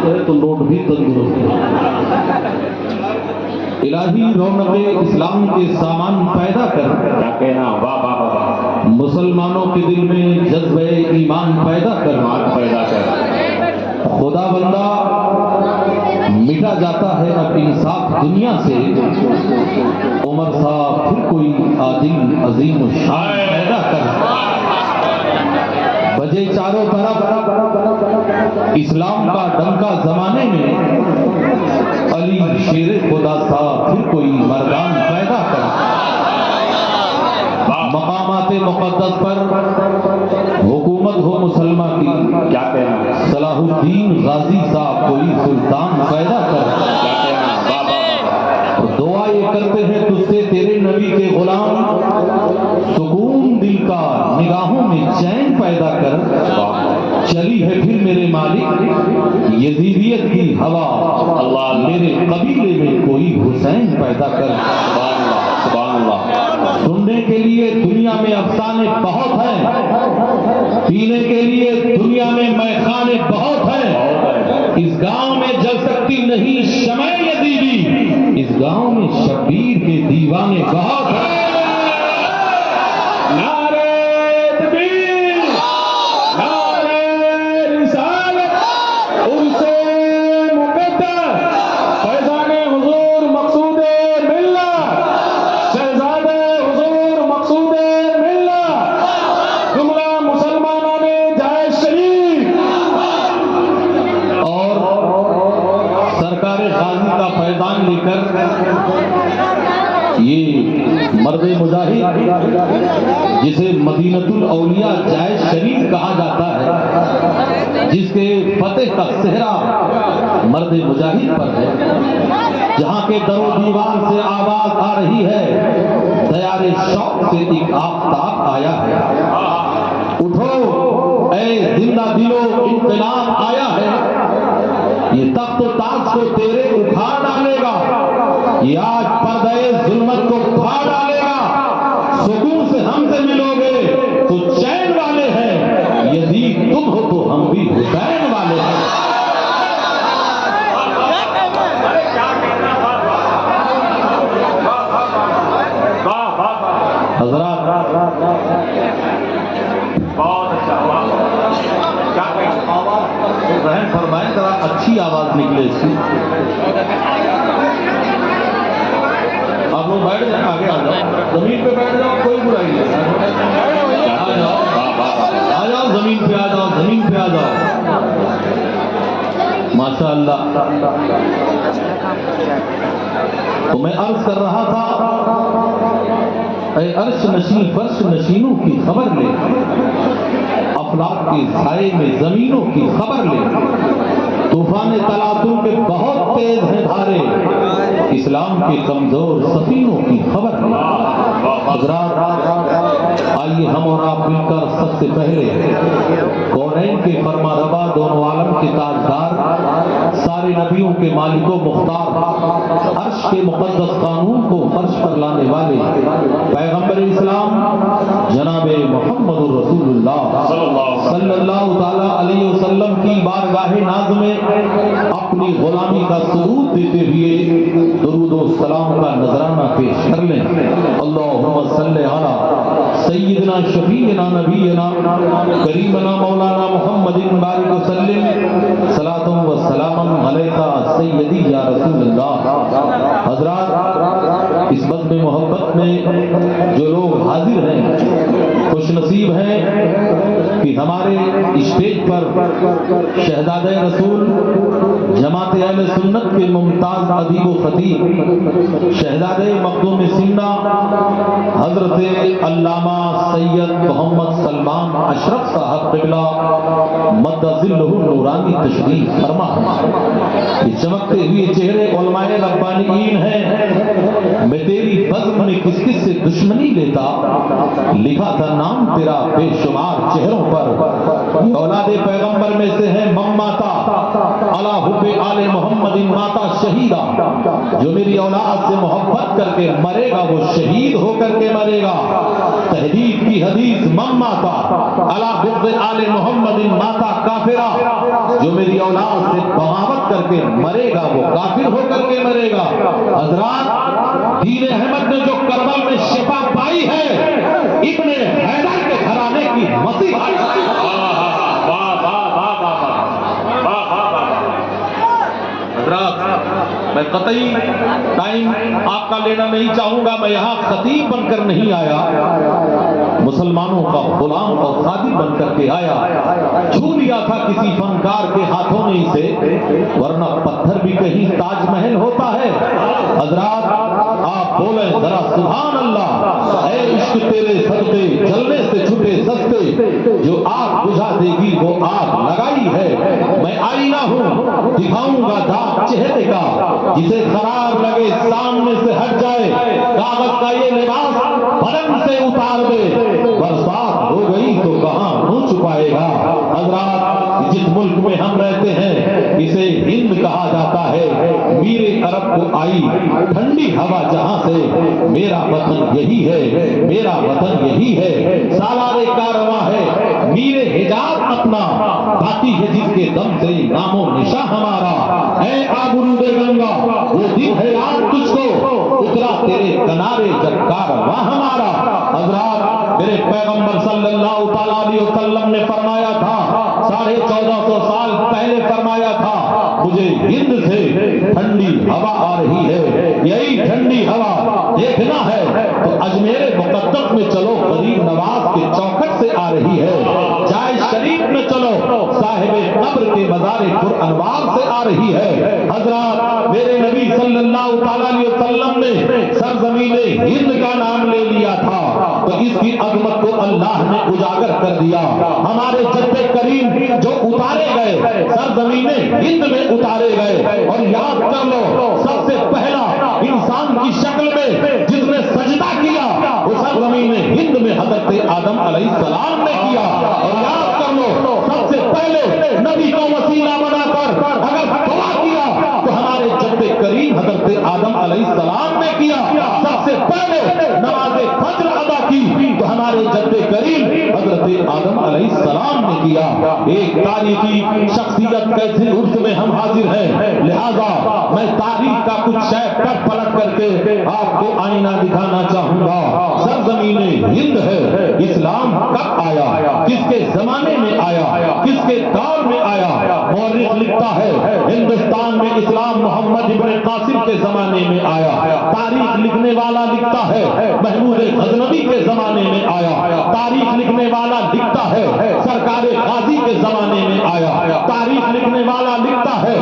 ہے تو نوٹ بھی تندرست ہے۔ الہی رونق اسلام کے سامان پیدا کر، کیا کہنا، واہ واہ واہ، مسلمانوں کے دل میں جذبہ ایمان پیدا کر، پیدا کر۔ خدا بندہ مٹا جاتا ہے اب انصاف دنیا سے، عمر صاحب پھر کوئی عادل عظیم و شان پیدا کر۔ بجے چاروں طرف اسلام کا ڈنکا زمانے میں، علی شیر خدا صاحب پھر کوئی مردان پیدا کر۔ مقامات مقدس پر حکومت ہو مسلمہ کی، کیا کہنا، صلاح الدین غازی صاحب کوئی سلطان پیدا کر۔ کیا کہنا، واہ واہ واہ، دعا یہ کرتے ہیں تجھ سے تیرے نبی کے غلام، سکون دل کا نگاہوں میں چین پیدا کر۔ چلی ہے پھر میرے مالک یزیدیت کی ہوا، اللہ میرے قبیلے میں کوئی حسین پیدا کر۔ سبحان اللہ، سبحان اللہ۔ سننے کے لیے دنیا میں افسانے بہت ہیں، پینے کے لیے دنیا میں میخانے بہت ہیں، اس گاؤں میں جل سکتی نہیں شمع یزیدی، اس گاؤں میں شبیر کے دیوانے بہت ہیں۔ نعرہ تکبیر، نعرہ رسالت، عرس مقدس، فیضان حضور مقصود ملت، شہزادہ حضور مقصود ملت، جملہ مسلمانوں نے جائے شریف، اور سرکار غازی کا فیضان لے کر یہ مرد مجاہد جسے مدینۃ الاولیاء جائے شریف کہا جاتا ہے، جس کے فتح کا صحرا مرد مجاہد پر ہے، جہاں کے در و دیوار سے آواز آ رہی ہے، دیار شوق سے ایک آفتاب آیا ہے، اٹھو اے زندہ دلو انقلاب آیا ہے، یہ تخت و تاج کو تیرے اٹھا ڈالے گا، یہ آج پردے ظلمت کو کھا ڈالے گا، سکون سے ہم سے ملو گے تو چین والے ہیں، یزید تم ہو تو ہم بھی حسین والے ہیں۔ حضرات بہت اچھا، کیا کہنا، رحم فرمائیں ذرا اچھی آواز نکلے اس کی۔ آپ لوگ بیٹھ جائیں، آگے آ جاؤ، زمین پہ بیٹھ جاؤ، کوئی برائی نہیں، آ جاؤ آ جاؤ، زمین پہ آ جاؤ، زمین پہ آ جاؤ۔ ماشاء اللہ۔ تو میں عرض کر رہا تھا، اے عرش نشین فرش نشینوں کی خبر لے، افلاک کے سائے میں زمینوں کی خبر لے، طوفان تلاطم کے بہت تیز ہیں دھارے، اسلام کے کمزور سفینوں کی خبر لے۔ حضرات آئیے ہم اور آپ مل کر سب سے پہلے کونین کے فرما روا، دونوں عالم کے تاجدار، سارے نبیوں کے مالک و مختار، عرش کے مقدس قانون کو فرش پر لانے والے پیغمبر اسلام جناب محمد الرسول اللہ صلی اللہ تعالی علیہ وسلم کی بارگاہ ناز میں اپنی غلامی کا ثبوت دیتے ہوئے درود و سلام کا نذرانہ پیش کر لیں۔ اللہم صلی علی سیدنا شفیعنا نبینا کریمنا مولانا محمد بارک وسلم صلاۃ و سلام علیک سیدی یا رسول اللہ۔ حضرات اس بزم محبت میں جو لوگ حاضر ہیں خوش نصیب ہیں کہ ہمارے اسٹیج پر شہزادہ رسول جماعت اہل سنت کے ممتاز ادیب و خطیب شہزادہ مخدوم سندھ حضرت علامہ سید محمد سلمان اشرف صاحب قبلہ مد ظلہ نورانی تشریف فرما۔ یہ چمکتے ہوئے چہرے علماء ربانیین ہیں، میں تیری بزم میں کس کس سے دشمنی لیتا، لکھا تھا نام تیرا بے شمار چہروں پر، اولاد پیغمبر میں سے ہے مماتا علی حب آل محمد ماتا شہیدہ، جو میری اولاد سے محبت کر کے مرے گا وہ شہید ہو کر کے مرے گا۔ تحدید کی حدیث مماتا علی حب آل محمد ماتا کافرہ، جو میری اولاد سے بغاوت مخالفت کر کے مرے گا وہ کافر ہو کر کے مرے گا۔ حضرات، دین احمد نے جو کربلا میں شفا پائی ہے، ابن حیدر کے گھرانے کی مسیح حضرات، میں قطعی ٹائم آپ کا لینا نہیں چاہوں گا، میں یہاں خطیب بن کر نہیں آیا، مسلمانوں کا غلام اور خادم بن کر کے آیا۔ چھو لیا تھا کسی فنکار کے ہاتھوں میں اسے، ورنہ پتھر بھی کہیں تاج محل ہوتا ہے۔ حضرات، آپ بولیں ذرا سبحان اللہ۔ اے عشق تیرے صدقے جلنے سے چھٹے سستے، جو آگ بجھا دے گی وہ آگ لگائی ہے۔ میں آئینہ ہوں، دکھاؤں گا داغ چہرے کا، جسے خراب لگے سامنے سے ہٹ جائے۔ کاغذ کا یہ لباس بدن سے اتار دے، برسات ہو گئی تو کہاں منہ چھپائے گا۔ حضرات، جس ملک میں ہم رہتے ہیں اسے ہند کہا جاتا ہے۔ میرے عرب کو آئی ٹھنڈی ہوا جہاں سے، میرا وطن یہی ہے، میرا وطن یہی ہے۔ سالار کارواں ہے میرے حجاز اپنا، باقی ہے جس کے دم سے نام و نشاں ہمارا۔ اے آبرود گنگا، وہ دن ہے یاد تجھ کو، اترا تیرے کنارے جب کارواں ہمارا۔ حضرات، میرے پیغمبر صلی اللہ تعالیٰ علیہ وسلم نے فرمایا تھا، 1450 سال پہلے فرمایا تھا، مجھے ہند سے ٹھنڈی ہوا آ رہی ہے۔ یہی ٹھنڈی ہوا دیکھنا ہے تو اجمیر مقدس میں چلو، غریب نواز کے چوکھٹ سے آ رہی ہے۔ جائے شریف میں چلو، صاحب قبر کے مزار پر انوار سے آ رہی ہے۔ حضرات، میرے نبی صلی اللہ تعالیٰ علیہ وسلم نے سرزمین ہند کا نام لے لیا تھا تو اس کی عظمت کو اللہ نے اجاگر کر دیا۔ ہمارے جد کریم جو اتارے گئے سرزمین ہند میں اتارے گئے، اور یاد کر لو سب سے پہلا انسان کی شکل میں جس نے سجدہ کیا وہ سرزمین ہند میں حضرت آدم علیہ السلام نے کیا۔ اور یاد کر لو سب سے پہلے نبی کو وسیلہ بنا کر اگر دعا کیا تو ہمارے جد کریم حضرت آدم علیہ السلام نے کیا۔ سب سے پہلے نماز فجر ادا کی تو ہمارے جد کریم حضرت آدم علیہ السلام نے کیا۔ ایک تاریخی شخصیت کیسے عرص میں ہم حاضر ہیں، لہذا میں تاریخ کا کچھ شے پلٹ کر کے آپ کو آئینہ دکھانا چاہوں گا۔ سرزمین ہند ہے، اسلام کب آیا، کس کے زمانے میں آیا، کس کے دور میں آیا؟ مورخ لکھتا ہے ہندوستان میں اسلام محمد ابن قاسم کے زمانے میں آیا۔ تاریخ لکھنے والا لکھتا ہے محمود غزنوی کے زمانے میں آیا۔ تاریخ لکھنے والا لکھتا ہے سرکار غازی کے زمانے میں آیا۔ تاریخ لکھنے والا لکھتا ہے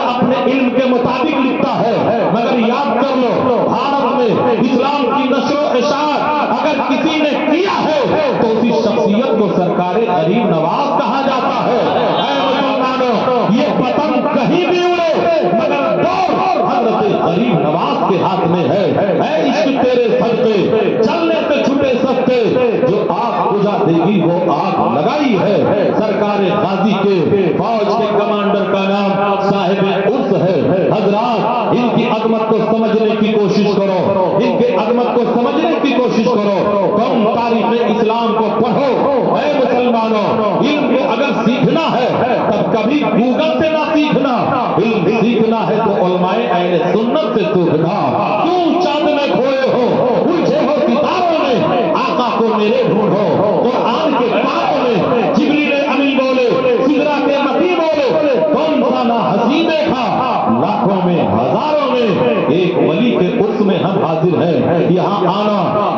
اپنے علم کے مطابق لکھتا ہے، مگر یاد کر لو بھارت میں اسلام کی نشر و اشاعت اگر کسی نے کیا ہے تو اسی شخصیت کو سرکار غریب نواز کہا جاتا ہے۔ اے مسلمانوں، یہ پتنگ کہیں بھی اڑے مگر دور حضرت غریب نواز کے ہاتھ میں ہے۔ اے عشق تیرے صدقے چلنے سے چھٹے سستے، جو آگ بجھا دے گی وہ آگ لگائی ہے۔ سرکار غازی کے فوج کے کمانڈر کا نام صاحب عرس ہے۔ حضرات، ان کی عظمت کو سمجھنے کی کوشش کرو، ان کے عظمت کو سمجھنے کی کوشش کرو، تم تاریخ اسلام کو پڑھو۔ اے مسلمانوں، علم کو اگر سیکھنا ہے تب کبھی گوگل سے نہ سیکھنا، علم سیکھنا ہے تو علماء اہل سنت سے سیکھنا۔ کیوں چاند میں کھوئے ہو، الجھے ہو ستاروں میں، آقا کو میرے ڈھونڈو۔ قرآن کے پاروں میں جبریل امین بولے، سدرہ کے متی بولے، کون سا نہ ہنسی دیکھا لاکھوں میں ہزاروں میں۔ ایک ولی کے عرس میں ہم حاضر ہیں، یہاں آنا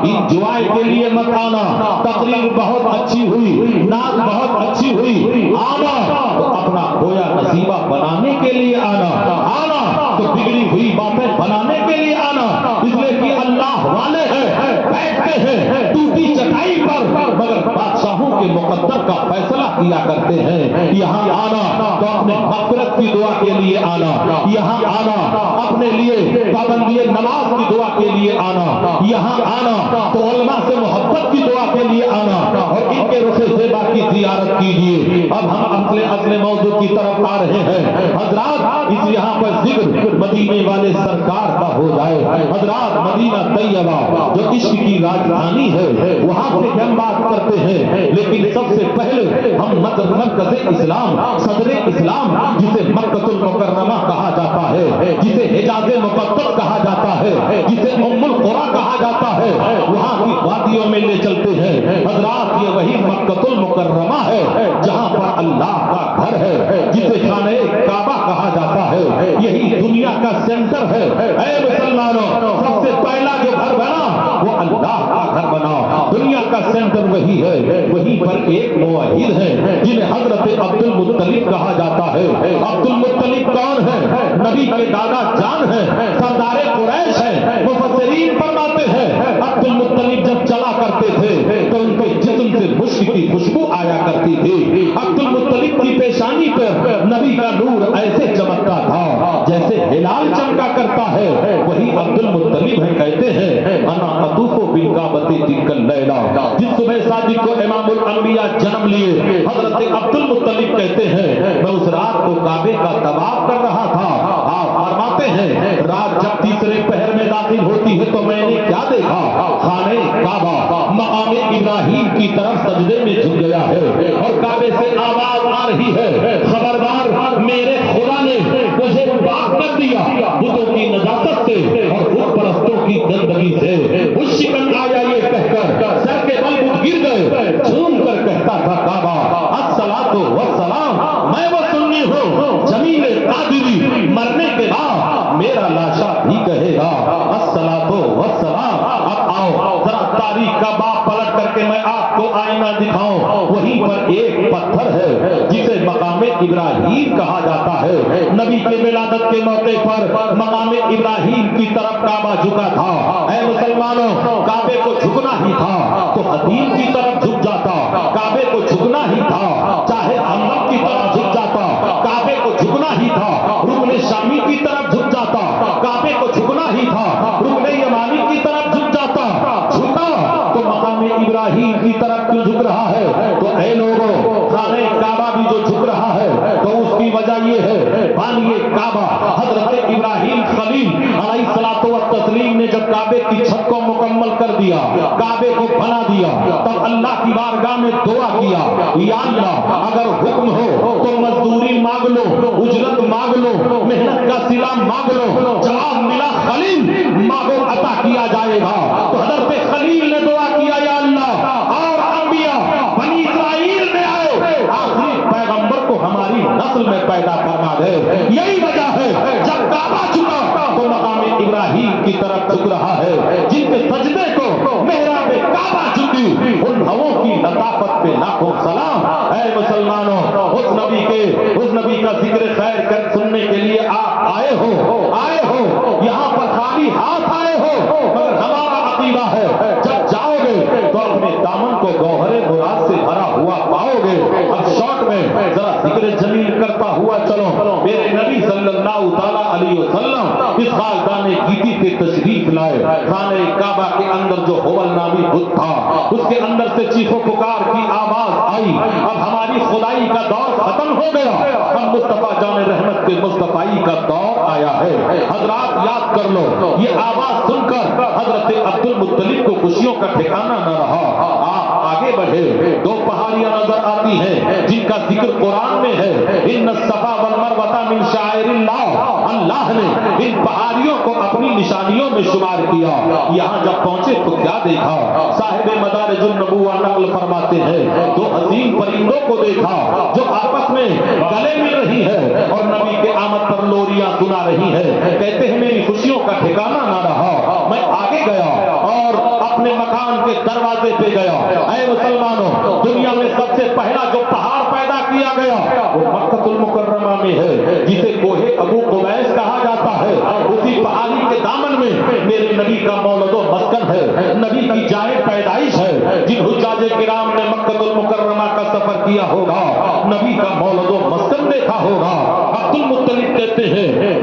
انجوائے کے لیے مت آنا۔ تقریر بہت اچھی ہوئی، نعت بہت اچھی ہوئی، آنا تو اپنا کھویا نصیبہ بنانے کے لیے آنا، آنا تو بگڑی ہوئی باتیں بنانے کے لیے آنا۔ اس لیے کہ اللہ والے ہیں، بیٹھتے ہیں ٹوٹی چٹائی پر، مگر بادشاہوں کے مقدر کا فیصلہ کیا کرتے ہیں۔ یہاں آنا تو اپنے مغفرت کی دعا کے لیے آنا، یہاں آنا اپنے کے لیے پابندی نماز کی دعا کے لیے آنا، یہاں آنا تو علماء سے محبت کی دعا کے لیے آنا اور ان کے رخ زیبا کی زیارت کیجیے۔ اب ہم اصل موضوع کی طرف آ رہے ہیں حضرات، اس یہاں پر ذکر مدینے والے سرکار کا ہو جائے۔ حضرات مدینہ طیبہ جو عشق کی راجدھانی ہے وہاں سے ہم بات کرتے ہیں، لیکن سب سے پہلے ہم مرکز اسلام، صدر اسلام جسے مکہ المکرمہ کہا جاتا ہے، جسے حجاز مقدس کہا جاتا ہے، جسے ام القریٰ کہا جاتا ہے، وہاں کی وادیوں میں لے چلتے ہیں۔ حضرات یہ وہی مکہ المکرمہ ہے جہاں پر اللہ کا گھر ہے، جسے خانہ کعبہ کہا جاتا ہے، یہی دنیا کا سینٹر ہے۔ اے مسلمانوں، سب سے پہلا جو گھر بنا وہ اللہ کا گھر بنا، دنیا کا سینٹر وہی ہے۔ وہیں پر ایک موحد ہے جنہیں حضرت عبد المطلب کہا جاتا ہے۔ عبد المطلب کون ہے؟ نبی کے دادا جان ہے، سردار قریش ہے۔ مفسرین فرماتے ہیں عبد المطلب جب چلا کرتے تھے تو ان کے جسم سے مشک کی خوشبو آیا کرتی تھی۔ عبد المطلب کی پیشانی پر نبی کا نور ایسے چمکتا تھا جیسے ہلال چمکا کرتا ہے، وہی عبد المطلب ہے۔ کہتے ہیں انا اطوف بالکعبۃ تلک اللیلہ، جس صبح صادق کو امام الانبیاء جنم لیے حضرت عبد المطلب کہتے ہیں میں اس رات کو کعبے کا طواف کر رہا تھا۔ آپ فرماتے ہیں رات جب تیسرے پہر میں داخل ہوتی ہے تو میں نے کیا دیکھا؟ خانہ کعبہ مقام ابراہیم کی طرف سجدے میں جھک گیا ہے اور کعبے سے آواز آ رہی ہے خبردار میرے خدا نے مجھے پاک کر دیا بتوں کی نجاست سے اور بت پرستوں کی گندگی سے۔ اس شکن آیا یہ کہہ کر سر کے بل اٹھ گر گئے، جھوم کر کہتا تھا کعبہ الصلاۃ والسلام، میں وہ سنی ہوں جمیل قادری مرنے کے بعد میرا لاشا بھی کہے گا الصلاۃ والسلام۔ اب آؤ ذرا تاریخ کا باب پلٹ کر کے میں آپ کو آئینہ دکھاؤں۔ وہیں پر ایک پتھر ہے جسے مقام ابراہیم کہا جاتا ہے۔ نبی کے ولادت کے موقع پر مقام ابراہیم کی طرف کعبہ جھکا تھا۔ اے مسلمانوں، کعبے کو جھکنا ہی تھا تو حتیم کی طرف جھک جاتا، کعبے کو جھکنا ہی تھا چاہے حمد کی طرف جھک جاتا، کعبے کو جھکنا ہی تھا رکن شامی کی طرف جھک جاتا، کعبے کو جھکنا ہی تھا رکن یمانی کی طرف جھک جاتا۔ جھکا تو مقام ابراہیم کی طرف کیوں جھک رہا ہے؟ تو اے لوگوں، خانہ کعبہ بھی جو جھک رہا ہے تو اس کی وجہ یہ ہے بانی کعبہ حضرت ابراہیم خلیل علیہ الصلوۃ والتسلیم نے جب کعبے کی چھت کو مکمل کر دیا، کعبے کو بنا دیا، تب اللہ کی بارگاہ میں دعا کیا یا اللہ اگر حکم ہو تو مزدوری مانگ لو، اجرت مانگ لو، محنت کا صلہ مانگ لو، جواب ملا خلیل مانگو عطا کیا جائے گا۔ تو حضرت خلیل نے دعا کیا یا اللہ اور انبیاء بنی اسرائیل میں آئے، آخری پیغمبر کو ہماری نسل میں پیدا فرما دے۔ یہی وجہ ہے جب کعبہ جھکا تو مقام ابراہیم کی طرف جھک رہا ہے، جن کے سجدے کو محراب کعبہ جھکی ان بھووں کی لطافت پہ لاکھوں سلام۔ اے مسلمانوں، اس نبی کا ذکر خیر کر سننے کے لیے آپ آئے ہو یہاں پر خالی ہاتھ آئے ہو، مگر ہمارا عقیدہ ہے جب جاؤ گے تو اپنے دامن کو گوہر مراد سے بھرا ہوا پاؤ گے۔ اب شارٹ میں ذرا ذکر جمیل کرتا ہوا چلو، میرے نبی صلی اللہ تعالی علیہ وسلم اس خاکدان گیتی پہ تشریف لائے۔ خانہ کعبہ کے اندر جو حول نامی بت تھا اس کے اندر سے چیخ و پکار کی آواز آئی، اب ہماری خدائی کا دور ختم ہو گیا، اب مصطفیٰ جان رحمت کے مصطفائی کا دور آیا ہے۔ حضرات یاد کر لو، یہ آواز سن کر حضرت عبد المطلب کو خوشیوں کا ٹھکانہ نہ رہا۔ آپ آگے بڑھے، دو پہاڑیاں نظر آتی ہیں جن کا ذکر قرآن میں ہے، ان الصفا والمروہ من شعائر اللہ۔ اللہ نے ان پہاڑیوں کو اپنی نشانیوں میں شمار کیا۔ یہاں جب پہنچے تو کیا دیکھا؟ صاحب مدارج النبوہ نقل فرماتے ہیں دو عظیم پرندوں کو دیکھا جو آپس میں گلے مل رہی ہے اور نبی کے آمد پر لوریاں سنا رہی ہے۔ کہتے ہیں میری خوشیوں کا ٹھکانہ نہ رہا، میں آگے گیا اور اپنے مکان کے دروازے پہ گیا۔ اے مسلمانوں، دنیا میں سب سے پہلا جو پہاڑ پیدا کیا گیا وہ مکہ المکرمہ میں ہے، جسے کوہ ابو قبیس کہا جاتا ہے۔ اسی پہاڑی کے دامن میں میرے نبی کا مولد و مسکن ہے، نبی کی جائے پیدائش ہے۔ جن حجاج کرام نے مکہ المکرمہ کا سفر کیا ہوگا، نبی کا مولد و مسکن دیکھا ہوگا۔ عبد المطلب کہتے ہیں